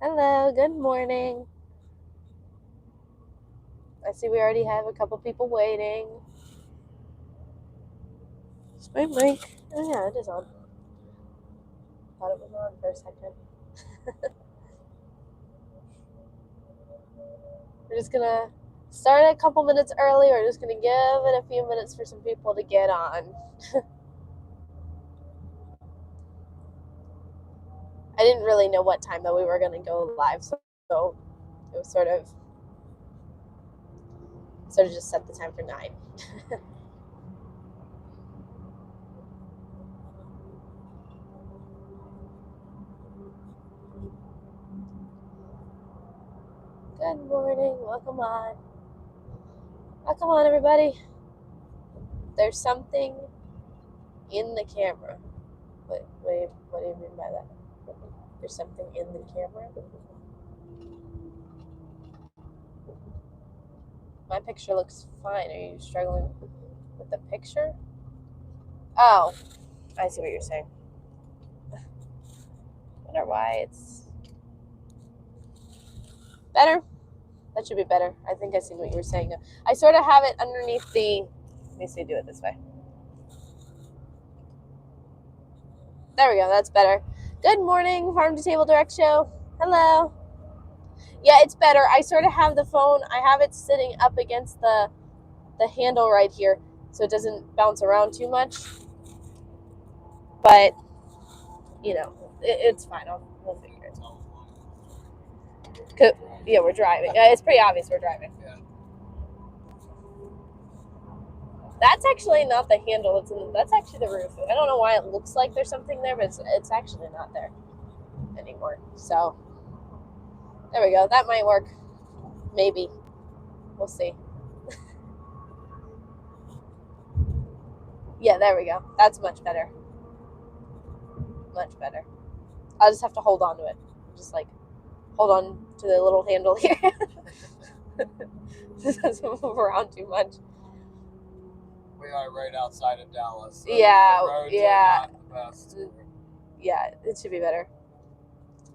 Hello, good morning. I see we already have a couple people waiting. Is my mic? Oh yeah, it is on. Thought it was on for a second. We're just gonna start a couple minutes early. We're just gonna give it a few minutes for some people to get on. I didn't really know what time that we were gonna go live, so it was sort of just set the time for 9. Good morning, welcome on. Welcome on, everybody. There's something in the camera. What do you mean by that? There's something in the camera? My picture looks fine. Are you struggling with the picture? Oh, I see what you're saying. I wonder why it's better. That should be better. I think I see what you were saying now. I sort of have it underneath the. Let me see. Do it this way. There we go. That's better. Good morning, Farm to Table Direct Show. Hello. Yeah, it's better. I sort of have the phone. I have it sitting up against the handle right here, so it doesn't bounce around too much. But you know, it's fine. We'll figure it out. Yeah, we're driving. It's pretty obvious we're driving. Yeah. That's actually not the handle. That's actually the roof. I don't know why it looks like there's something there, but it's actually not there anymore. So there we go. That might work. Maybe. We'll see. Yeah, there we go. That's much better. Much better. I'll just have to hold on to it. Just like hold on to the little handle here. Just doesn't move around too much. We are right outside of Dallas. So yeah, the roads yeah. are not the best. Yeah, it should be better.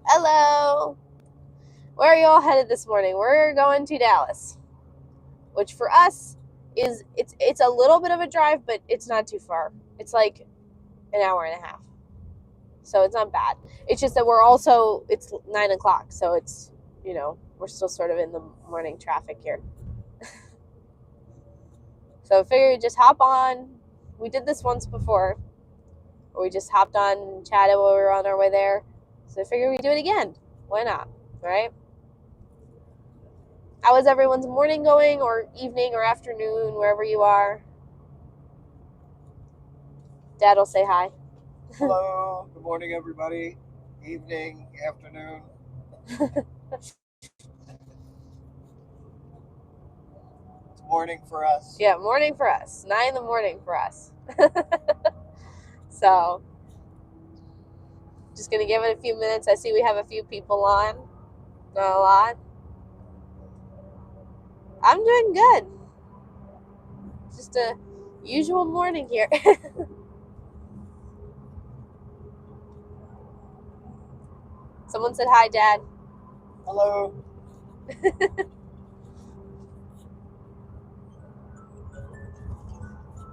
Hello. Where are you all headed this morning? We're going to Dallas, which for us is it's a little bit of a drive, but it's not too far. It's like an hour and a half, so it's not bad. It's just that it's 9 o'clock, so it's we're still sort of in the morning traffic here. So I figured we'd just hop on. We did this once before, where we just hopped on and chatted while we were on our way there. So I figured we'd do it again. Why not, right? How is everyone's morning going, or evening, or afternoon, wherever you are? Dad will say hi. Hello. Good morning, everybody. Evening, afternoon. It's morning for us. Yeah, morning for us. 9 in the morning for us. So, just going to give it a few minutes. I see we have a few people on. Not a lot. I'm doing good. Just a usual morning here. Someone said hi, Dad. Hello.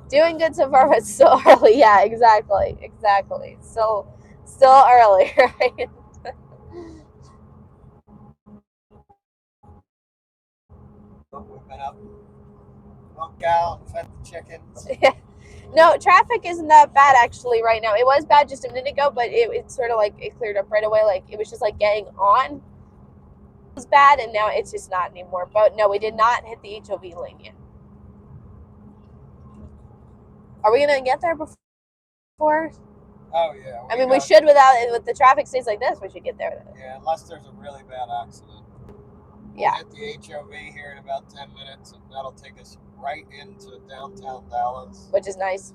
Doing good so far, but still early. Yeah, exactly. Still early, right? We've been up, walked out, fed the chickens. Yeah. No, traffic isn't that bad actually right now. It was bad just a minute ago, but it's sort of like it cleared up right away. Like it was just like getting on was bad, and now it's just not anymore. But no, we did not hit the HOV lane yet. Are we gonna get there before? Oh yeah. I mean, we should with the traffic stays like this. We should get there. Yeah, unless there's a really bad accident. Yeah. We'll hit the HOV here in about 10 minutes, and that'll take us right into downtown Dallas. Which is nice.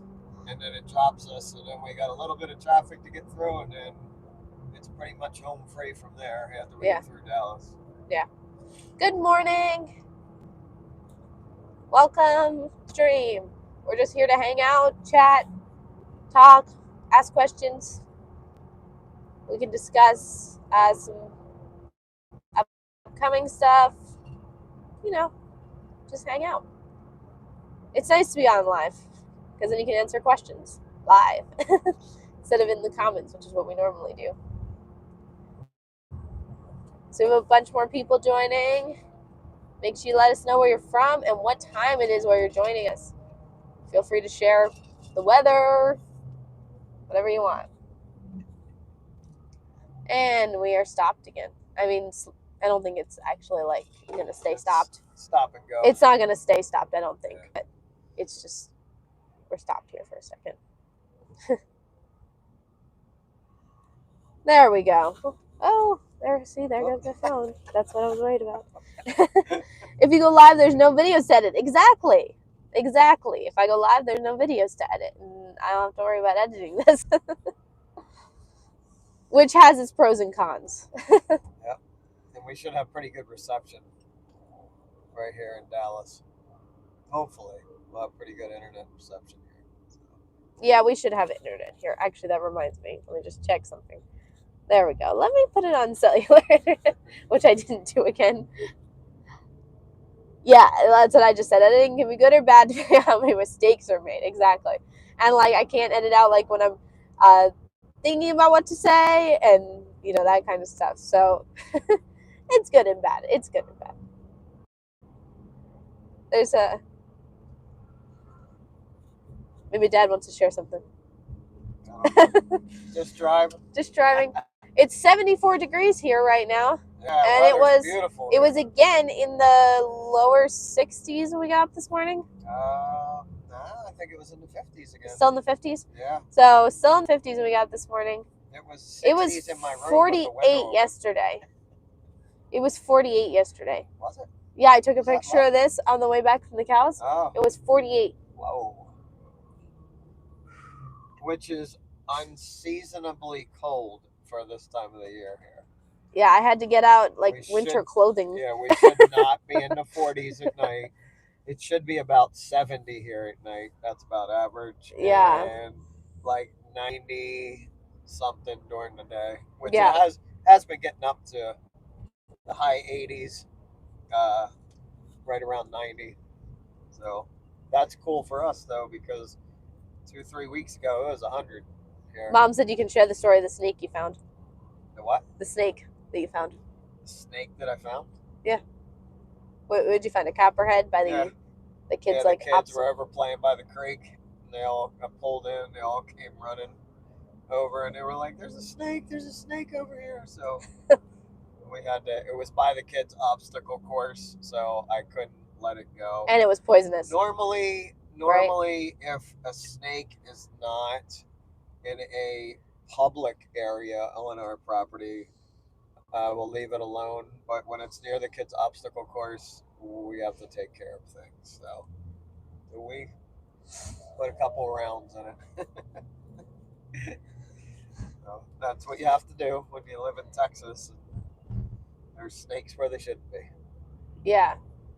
And then it drops us, and then we got a little bit of traffic to get through, and then it's pretty much home free from there after we get through Dallas. Yeah. Good morning. Welcome, stream. We're just here to hang out, chat, talk, ask questions. We can discuss some upcoming stuff, just hang out. It's nice to be on live because then you can answer questions live instead of in the comments, which is what we normally do. So we have a bunch more people joining. Make sure you let us know where you're from and what time it is where you're joining us. Feel free to share the weather, whatever you want. And we are stopped again. I mean, I don't think it's actually like going to stay stopped. Stop and go. It's not going to stay stopped, I don't think. But it's just, we're stopped here for a second. There we go. Oh, there goes my phone. That's what I was worried about. If you go live, there's no videos to edit. Exactly. If I go live, there's no videos to edit. And I don't have to worry about editing this. Which has its pros and cons. Yep. And we should have pretty good reception right here in Dallas. Hopefully, we'll have pretty good internet reception here. So. Yeah, we should have internet here. Actually, that reminds me. Let me just check something. There we go. Let me put it on cellular, which I didn't do again. Yeah, that's what I just said. Editing can be good or bad depending on how many mistakes are made. Exactly. And like I can't edit out like when I'm thinking about what to say and that kind of stuff. So it's good and bad. There's maybe Dad wants to share something. Just driving. It's 74 degrees here right now. Yeah, and it was beautiful. It was again in the lower 60s when we got up this morning. I think it was in the 50s again. Still in the 50s? Yeah. So still in the 50s when we got up this morning. It was 60s in my room 48 yesterday. It was 48 yesterday. Was it? Yeah, I took a picture of this on the way back from the cows. Oh. It was 48. Whoa. Which is unseasonably cold for this time of the year here. Yeah, I had to get out like winter clothing. Yeah, we should not be in the 40s at night. It should be about 70 here at night. That's about average. Yeah. And like 90 something during the day, which has been getting up to the high 80s, right around 90. So that's cool for us though, because 2-3 weeks ago it was 100 here. Mom said you can share the story of the snake you found. The what? The snake that you found. The snake that I found? Yeah. What did you find? A copperhead by the kids? The kids were over playing by the creek, and they all got pulled in. They all came running over, and they were like, "There's a snake over here!" So we had to. It was by the kids' obstacle course, so I couldn't let it go. And it was poisonous. Normally, right? If a snake is not in a public area on our property, we'll leave it alone. But when it's near the kids' obstacle course, we have to take care of things. So we put a couple rounds in it. So that's what you have to do when you live in Texas. There's snakes where they shouldn't be. Yeah,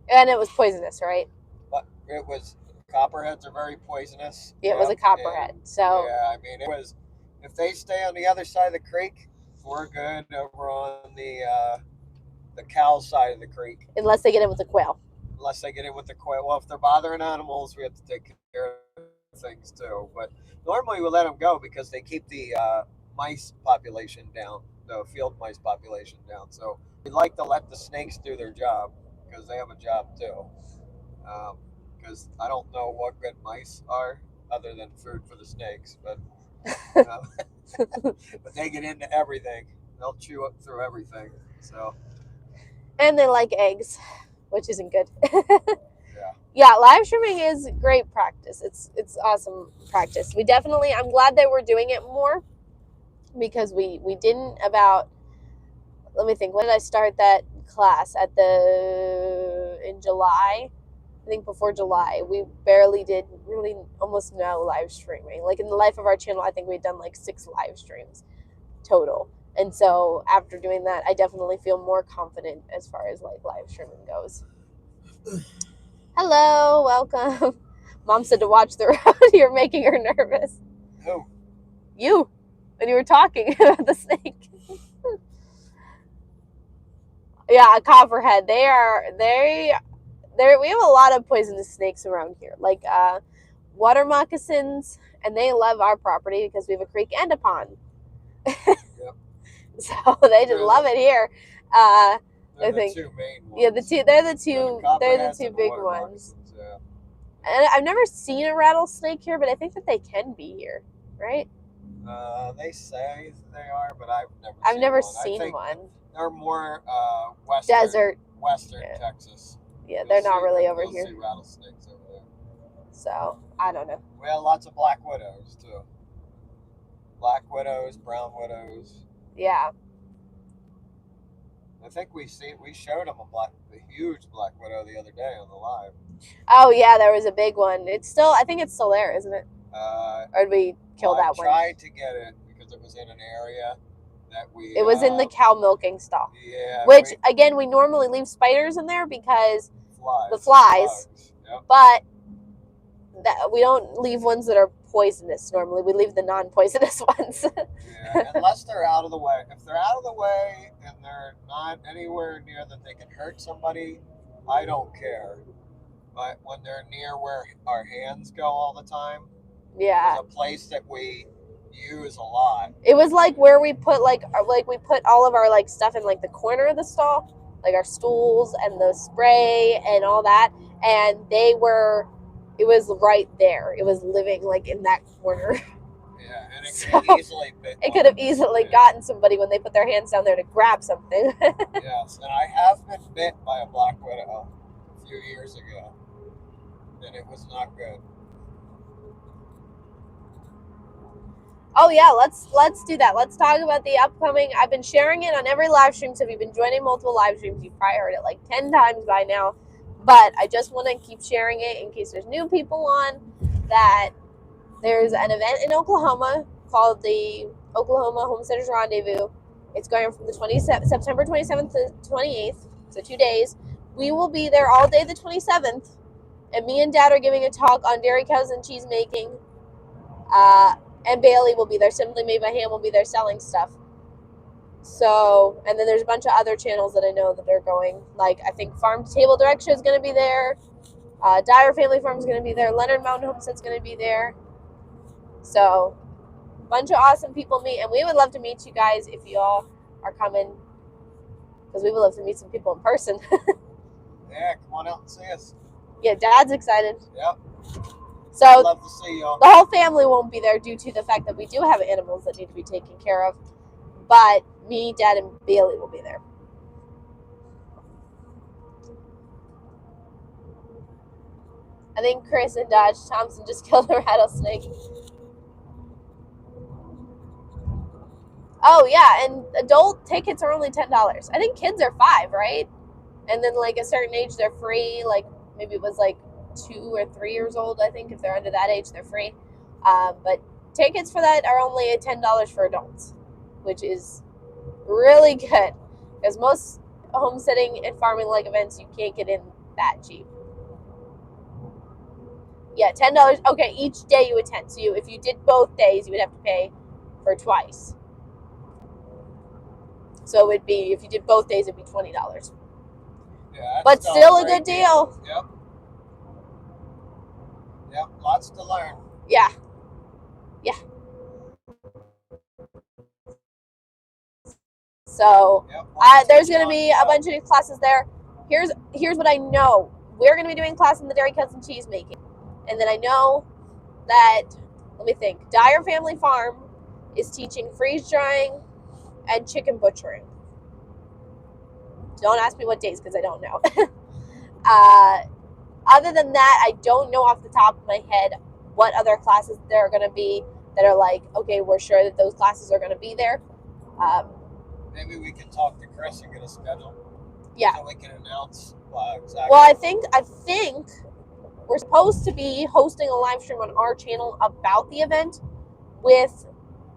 and it was poisonous, right? But it was. Copperheads are very poisonous. It was a copperhead. So yeah, I mean, it was. If they stay on the other side of the creek, we're good. Over on the cow side of the creek. Unless they get in with the quail. Well, if they're bothering animals, we have to take care of things too. But normally we let them go because they keep the mice population down, the field mice population down. So we like to let the snakes do their job because they have a job too. Because I don't know what good mice are other than food for the snakes, but but they get into everything. They'll chew up through everything. So. And they like eggs, which isn't good. Yeah, live streaming is great practice. It's awesome practice. I'm glad that we're doing it more because we didn't about, let me think, when did I start that class? In July? I think before July. We barely did really almost no live streaming. Like in the life of our channel, I think we'd done like 6 live streams total. And so after doing that, I definitely feel more confident as far as like live streaming goes. Hello, welcome. Mom said to watch the road. You're making her nervous. Who? You, when you were talking about the snake. Yeah, a copperhead. We have a lot of poisonous snakes around here, like water moccasins, and they love our property because we have a creek and a pond. Yep. So they just love it here. They're I think the two main ones. yeah, they're the two big ones. Yeah. And I've never seen a rattlesnake here, but I think that they can be here, right? They say they are, but I've I've never seen seen one. I think one. they're more western Desert. Western Yeah. Texas. Yeah, they're not really over you'll here. see rattlesnakes over there. So I don't know. We have lots of black widows too. Black widows, brown widows. Yeah. I think we showed them a huge black widow the other day on the live. Oh yeah, there was a big one. I think it's still there, isn't it? Or did we kill that one? I tried to get it because it was in an area that It was in the cow milking stall. Yeah. Which again, we normally leave spiders in there because the flies. Yep. But we don't leave ones that are poisonous normally. We leave the non-poisonous ones. Yeah, unless they're out of the way. If they're out of the way and they're not anywhere near that they can hurt somebody, I don't care. But when they're near where our hands go all the time, yeah, it's a place that we use a lot. It was like where we put we put all of our like stuff in like the corner of the stall, like our stools and the spray and all that, and it was right there. It was living like in that corner. Yeah, and it could have easily bit. It could have easily gotten somebody when they put their hands down there to grab something. Yes, and I have been bit by a black widow a few years ago, and it was not good. Oh yeah, let's do that. Let's talk about the upcoming. I've been sharing it on every live stream, so if you've been joining multiple live streams, you've probably heard it like 10 times by now. But I just want to keep sharing it in case there's new people on, that there's an event in Oklahoma called the Oklahoma Homesteaders Rendezvous. It's going from the September 27th to 28th, so 2 days. We will be there all day the 27th, and me and Dad are giving a talk on dairy cows and cheese making. And Bailey will be there. Simply Made by Ham will be there selling stuff. So, and then there's a bunch of other channels that I know that they're going. Like, I think Farm to Table Direction is going to be there. Dyer Family Farm is going to be there. Leonard Mountain Homestead is going to be there. So, a bunch of awesome people meet. And we would love to meet you guys if you all are coming. Because we would love to meet some people in person. Yeah, come on out and see us. Yeah, Dad's excited. Yep. So, I'd love to see y'all. The whole family won't be there due to the fact that we do have animals that need to be taken care of. But me, Dad, and Bailey will be there. I think Chris and Dodge Thompson just killed a rattlesnake. Oh, yeah, and adult tickets are only $10. I think kids are $5, right? And then, like, a certain age, they're free. Like, maybe it was, like, 2 or 3 years old, I think. If they're under that age, they're free. But tickets for that are only $10 for adults, which is really good. Because most homesteading and farming-like events, you can't get in that cheap. Yeah, $10. Okay, each day you attend. So if you did both days, you would have to pay for twice. So it would be, if you did both days, it'd be $20. Yeah, but still a good deal. Yep. Yep, lots to learn. Yeah. Yeah. So there's going to be a bunch of new classes there. Here's what I know. We're going to be doing class in the dairy cuts and cheese making. And then I know that, let me think, Dyer Family Farm is teaching freeze drying and chicken butchering. Don't ask me what days because I don't know. Other than that, I don't know off the top of my head what other classes there are going to be that are like, okay, we're sure that those classes are going to be there. Maybe we can talk to Chris and get a schedule. Yeah. So we can announce exactly. Well, I think we're supposed to be hosting a live stream on our channel about the event with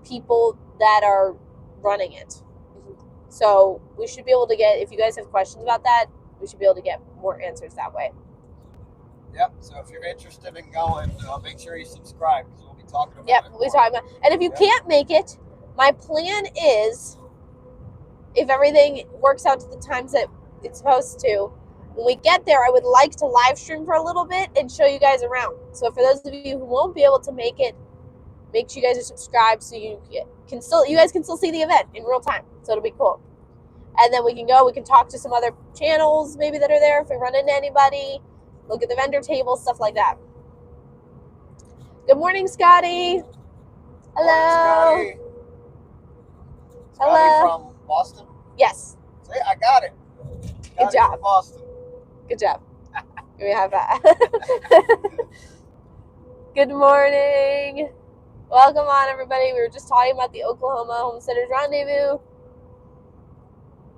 people that are running it. So we should be able to get, if you guys have questions about that, we should be able to get more answers that way. Yep. So if you're interested in going, make sure you subscribe because we'll be talking about it. Yep, we'll be talking about it. And if you can't make it, my plan is, if everything works out to the times that it's supposed to. When we get there, I would like to live stream for a little bit and show you guys around. So for those of you who won't be able to make it, make sure you guys are subscribed so you guys can still see the event in real time. So it'll be cool. And then we can talk to some other channels maybe that are there if we run into anybody, look at the vendor table, stuff like that. Good morning, Scotty. Hello. Morning, Scotty. Hello. From Boston? Yes. See, I got it. Good job. From Boston. Good job. We have that. Good morning. Welcome on, everybody. We were just talking about the Oklahoma Homesteaders Rendezvous.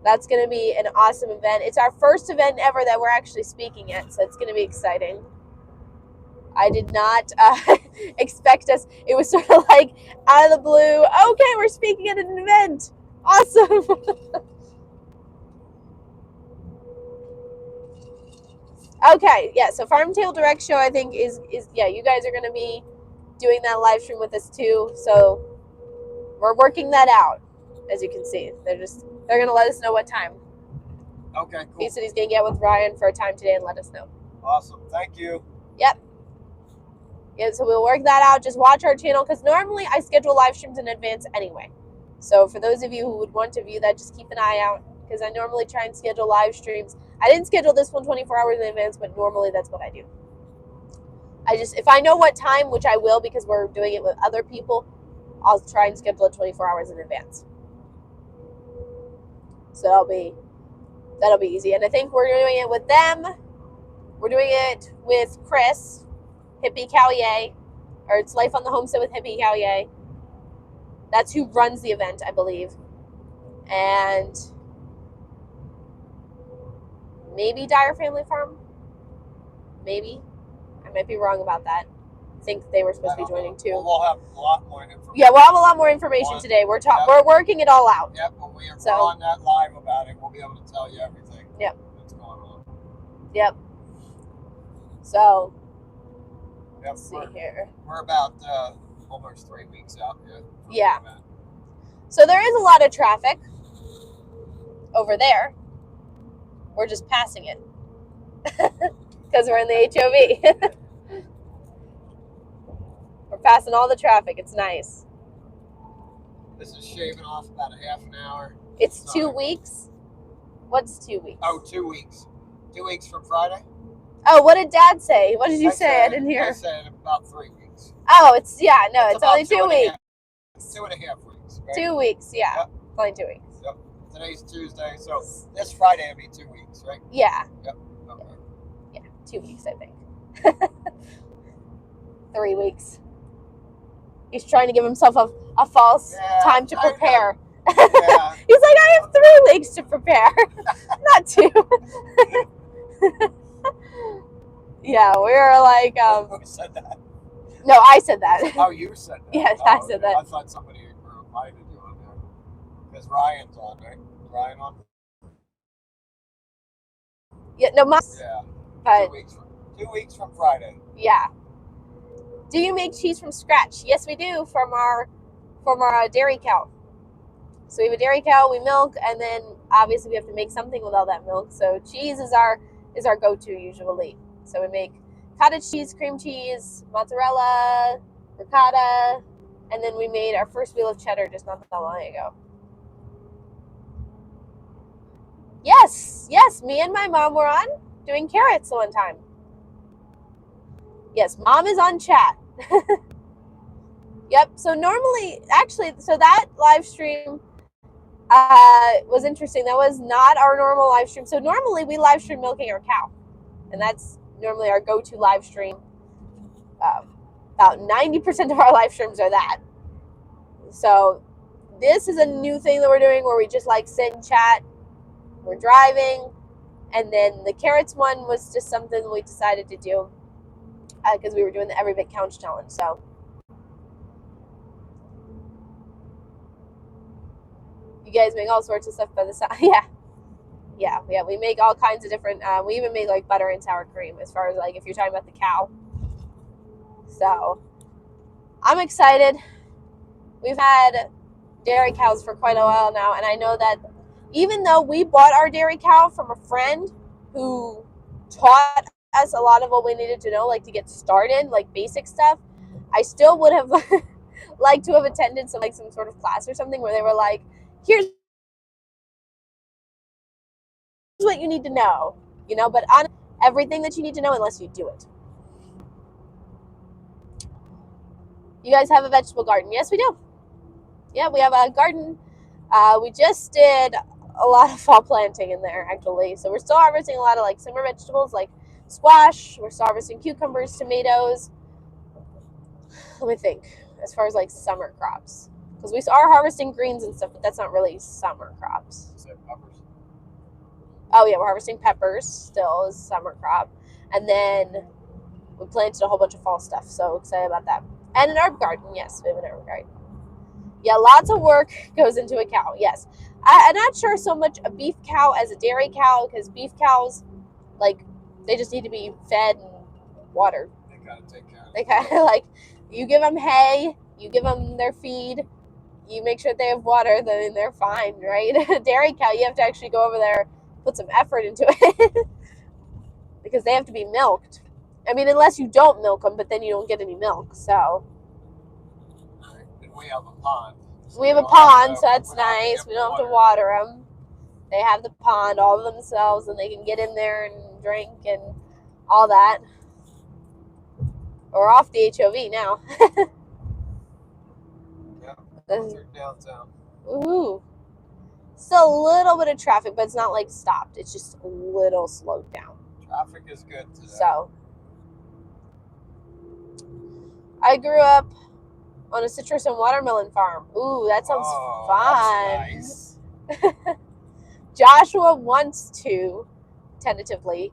That's going to be an awesome event. It's our first event ever that we're actually speaking at, so it's going to be exciting. I did not expect us. It was sort of like out of the blue. Okay, we're speaking at an event. Awesome. Okay, yeah, so Farm Table Direct Show, I think, is you guys are going to be doing that live stream with us too. So we're working that out, as you can see. They're going to let us know what time. Okay, cool. He said he's going to get with Ryan for a time today and let us know. Awesome. Thank you. Yep. Yeah, so we'll work that out. Just watch our channel, because normally I schedule live streams in advance anyway. So for those of you who would want to view that, just keep an eye out, because I normally try and schedule live streams. I didn't schedule this one 24 hours in advance, but normally that's what I do. If I know what time, which I will because we're doing it with other people, I'll try and schedule it 24 hours in advance. So that'll be easy. And I think we're doing it with them. We're doing it with Chris, Hippie Callier, or it's Life on the Homestead with Hippie Callier. That's who runs the event, I believe. And maybe Dyer Family Farm. Maybe. I might be wrong about that. I think they were supposed to be joining too. We'll have a lot more information. Yeah, we'll have a lot more information today. We're working it all out. Yep, when we're on that live about it, we'll be able to tell you everything. Yep. That's going on. Yep. So, yep, let's see here. We're about almost 3 weeks out here. Yeah. So there is a lot of traffic over there. We're just passing it because we're in the HOV. We're passing all the traffic. It's nice. This is shaving off about a half an hour. It's 2 weeks. What's 2 weeks? Oh, 2 weeks. 2 weeks from Friday. Oh, what did Dad say? What did you say? I didn't hear. I said about 3 weeks. Oh, it's only 2 weeks. 2.5 weeks. Right? 2 weeks, yeah. Yep. It's only 2 weeks. Yep. Today's Tuesday, so this Friday will be 2 weeks, right? Yeah. Yep. Okay. Yeah, 2 weeks, I think. 3 weeks. He's trying to give himself a false time to prepare. Yeah. He's like, I have 3 weeks to prepare, not 2. Yeah, we were like, Who said that? No, I said that. Oh, you said that? Yes, I said that. I thought somebody reminded you on there. Because Ryan's on, right? Is Ryan on? Yeah, no, yeah. But 2 weeks from Friday. Yeah. Do you make cheese from scratch? Yes, we do, from our dairy cow. So we have a dairy cow, we milk, and then obviously we have to make something with all that milk. So cheese is our go-to usually. So we make cottage cheese, cream cheese, mozzarella, ricotta, and then we made our first wheel of cheddar just not that long ago. Yes, me and my mom were on doing carrots one time. Yes, Mom is on chat. Yep, so normally, actually, so that live stream was interesting. That was not our normal live stream. So normally we live stream milking our cow, and that's normally our go-to live stream. About 90% of our live streams are that. So this is a new thing that we're doing where we just like sit and chat. We're driving, and then the carrots one was just something we decided to do because we were doing the Every Bit Counts challenge. So you guys make all sorts of stuff by the side. Yeah, we make all kinds of different, we even make like butter and sour cream as far as like if you're talking about the cow. So I'm excited. We've had dairy cows for quite a while now, and I know that even though we bought our dairy cow from a friend who taught us a lot of what we needed to know, like to get started, like basic stuff, I still would have liked to have attended some sort of class or something where they were like, here's what you need to know, but on everything that you need to know unless you do it. You guys have a vegetable garden? Yes, we do. Yeah, we have a garden. We just did a lot of fall planting in there, actually. So we're still harvesting a lot of like summer vegetables like squash. We're still harvesting cucumbers, tomatoes. Let me think. As far as like summer crops, because we are harvesting greens and stuff, but that's not really summer crops. Is that peppers? Oh yeah, we're harvesting peppers still as summer crop, and then we planted a whole bunch of fall stuff. So excited about that. And an herb garden. Yes, we have an herb garden. Yeah, lots of work goes into a cow. Yes, I'm not sure so much a beef cow as a dairy cow, because beef cows, like, they just need to be fed and watered. They gotta take care of They kind of like, you give them hay, you give them their feed, you make sure they have water, then they're fine, right? Dairy cow, you have to actually go over there, put some effort into it, because they have to be milked. I mean, unless you don't milk them, but then you don't get any milk. So we have a pond. So we have a pond, so that's nice. We don't have to water them. They have the pond all of themselves, and they can get in there and drink and all that. We're off the HOV now. Yep, through downtown. Ooh. Still a little bit of traffic, but it's not like stopped. It's just a little slowed down. Traffic is good today. So, I grew up on a citrus and watermelon farm. Ooh, that sounds fun. That's nice. Joshua wants to, tentatively,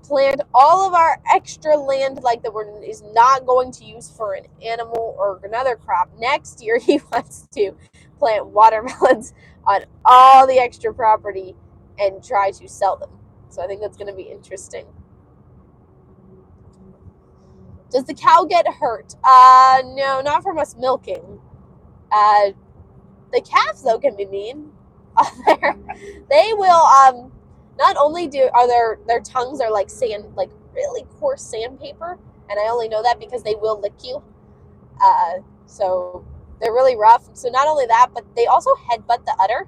plant all of our extra land like that is not going to use for an animal or another crop. Next year, he wants to plant watermelons on all the extra property and try to sell them. So I think that's going to be interesting. Does the cow get hurt? No, not from us milking. The calves, though, can be mean. They will, not only are their tongues are like sand, like really coarse sandpaper, and I only know that because they will lick you. So they're really rough. So not only that, but they also headbutt the udder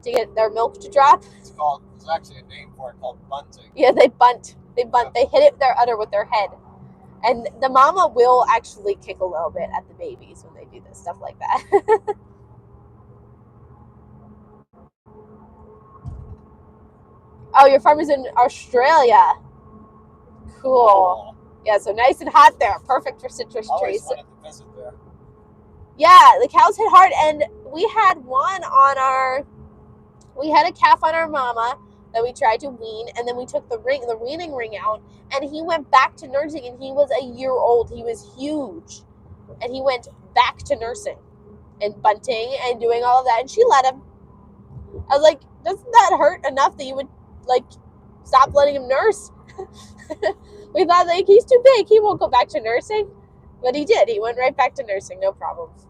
to get their milk to drop. There's actually a name for it called bunting. Yeah, they bunt. They hit their udder with their head. And the mama will actually kick a little bit at the babies when they do this stuff like that. Oh, your farm is in Australia. Cool. Yeah, so nice and hot there. Perfect for citrus trees. I always wanted to visit there. Yeah, the cows hit hard, and we had a calf on our mama that we tried to wean, and then we took the weaning ring out, and he went back to nursing, and he was a year old. He was huge, and he went back to nursing and bunting and doing all of that, and she let him. I was like, doesn't that hurt enough that you would like stop letting him nurse? We thought like he's too big, he won't go back to nursing, but he did. He went right back to nursing, no problems.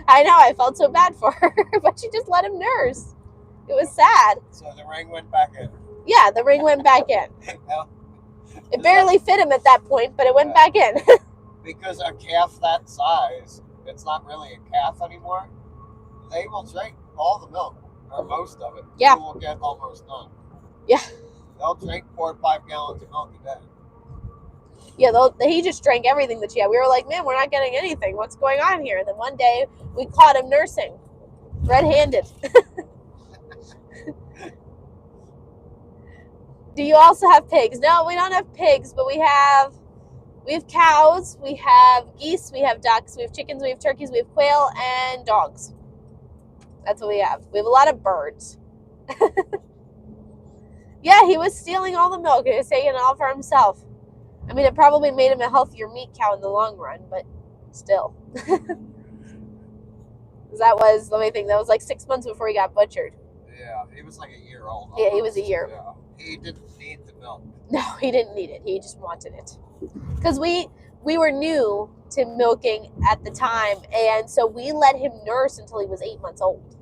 I know, I felt so bad for her, but she just let him nurse. It was sad. So the ring went back in. Yeah, the ring went back in. It barely fit him at that point, but it went back in. Because a calf that size, it's not really a calf anymore. They will drink all the milk, or most of it. Yeah. You will get almost none. Yeah. They'll drink 4 or 5 gallons of milk a day. Yeah, he just drank everything that she had. We were like, man, we're not getting anything. What's going on here? And then one day, we caught him nursing, red-handed. Do you also have pigs? No, we don't have pigs, but we have cows, we have geese, we have ducks, we have chickens, we have turkeys, we have quail, and dogs. That's what we have. We have a lot of birds. Yeah, he was stealing all the milk. He was taking it all for himself. I mean, it probably made him a healthier meat cow in the long run, but still. Let me think, that was like 6 months before he got butchered. Yeah, he was like a year old. Yeah, he was a year. Yeah. He didn't need the milk. No, he didn't need it. He just wanted it. Because we were new to milking at the time, and so we let him nurse until he was 8 months old.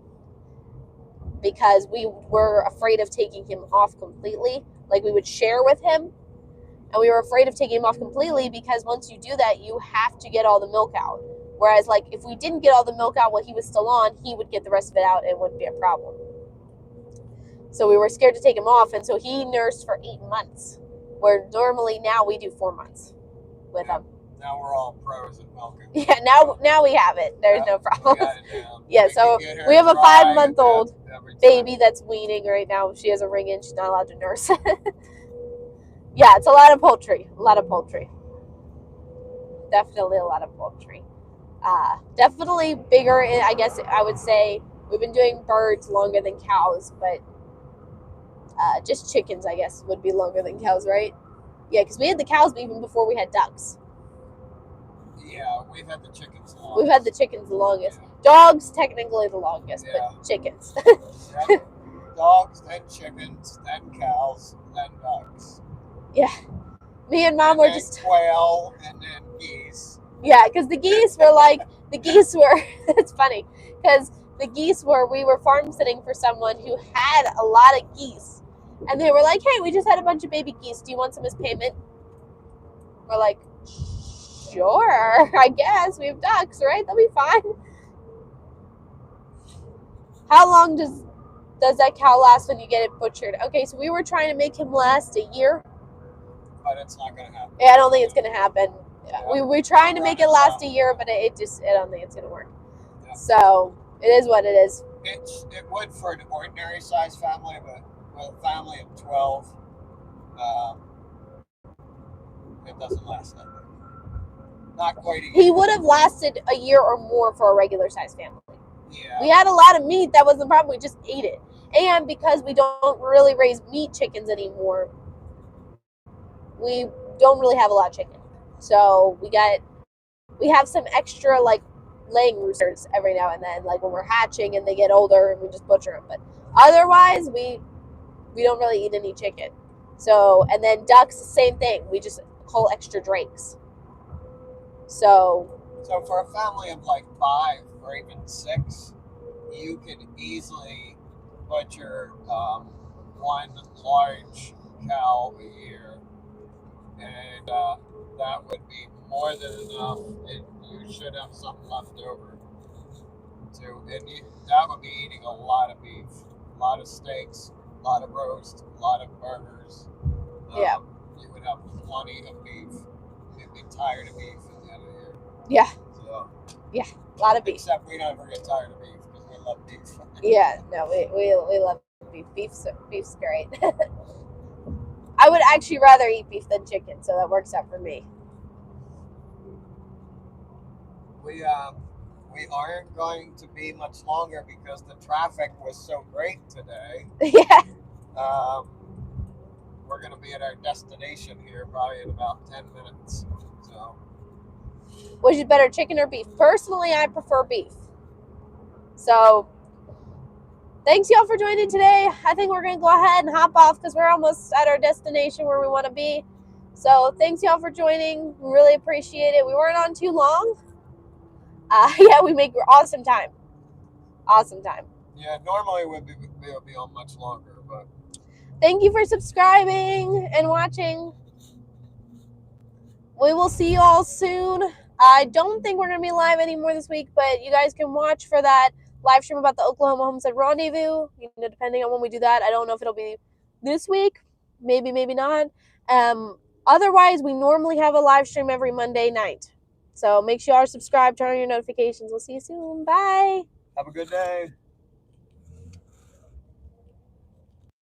because we were afraid of taking him off completely. Like, we would share with him, and we were afraid of taking him off completely because once you do that, you have to get all the milk out. Whereas, like, if we didn't get all the milk out while he was still on, he would get the rest of it out and it wouldn't be a problem. So we were scared to take him off, and so he nursed for 8 months, where normally now we do 4 months with him. Now we're all pros at milking. Yeah, now we have it. There's no problem. Yeah, We so can get her we have a dry 5-month-old every time. baby that's weaning right now. She has a ring in. She's not allowed to nurse. Yeah, it's a lot of poultry. A lot of poultry. Definitely a lot of poultry. Definitely bigger, I guess I would say. We've been doing birds longer than cows, but just chickens, I guess, would be longer than cows, right? Yeah, because we had the cows even before we had ducks. Yeah, we've had the chickens the longest. We've had the chickens the longest. Yeah. Dogs, technically the longest, Yeah. but chickens. Yeah. Dogs, then chickens, then cows, then ducks. Yeah. Me and Mom and were then just... quail, and then geese. Yeah, because the geese were it's funny, because the geese we were farm sitting for someone who had a lot of geese. And they were like, hey, we just had a bunch of baby geese. Do you want some as payment? We're like, sure, I guess. We have ducks, right? That'll be fine. How long does that cow last when you get it butchered? Okay, so we were trying to make him last a year. But it's not going to happen. Yeah, I don't think it's going to happen. Yeah. We're trying to make it last a year, but I don't think it's going to work. Yeah. So it is what it is. It would for an ordinary size family, but with a family of 12, it doesn't last that long. Not quite a year. He would have lasted a year or more for a regular size family. Yeah. We had a lot of meat. That wasn't the problem. We just ate it. And because we don't really raise meat chickens anymore, we don't really have a lot of chicken. So we have some extra, like, laying roosters every now and then, like when we're hatching and they get older and we just butcher them. But otherwise, we don't really eat any chicken. So, and then ducks, same thing. We just cull extra drakes. So for a family of like 5 or even 6, you could easily butcher one large cow a year, and that would be more than enough, and you should have something left over that would be eating a lot of beef, a lot of steaks, a lot of roast, a lot of burgers. Yeah, you would have plenty of beef. You'd be tired of beef at the end of the year. Yeah. So, yeah, a lot of beef. Except we never get tired of beef because we love beef. Yeah, no, we love beef. Beef's great. I would actually rather eat beef than chicken, so that works out for me. We aren't going to be much longer because the traffic was so great today. Yeah. We're going to be at our destination here probably in about 10 minutes. So, which is better, chicken or beef? Personally, I prefer beef. So, thanks y'all for joining today. I think we're going to go ahead and hop off because we're almost at our destination where we want to be. So, thanks y'all for joining. We really appreciate it. We weren't on too long. Yeah, we make awesome time. Awesome time. Yeah, normally we'll be on much longer, but thank you for subscribing and watching. We will see you all soon. I don't think we're going to be live anymore this week, but you guys can watch for that live stream about the Oklahoma Homestead Rendezvous. You know, depending on when we do that. I don't know if it'll be this week. Maybe, maybe not. Otherwise, we normally have a live stream every Monday night. So make sure you are subscribed, turn on your notifications. We'll see you soon. Bye. Have a good day.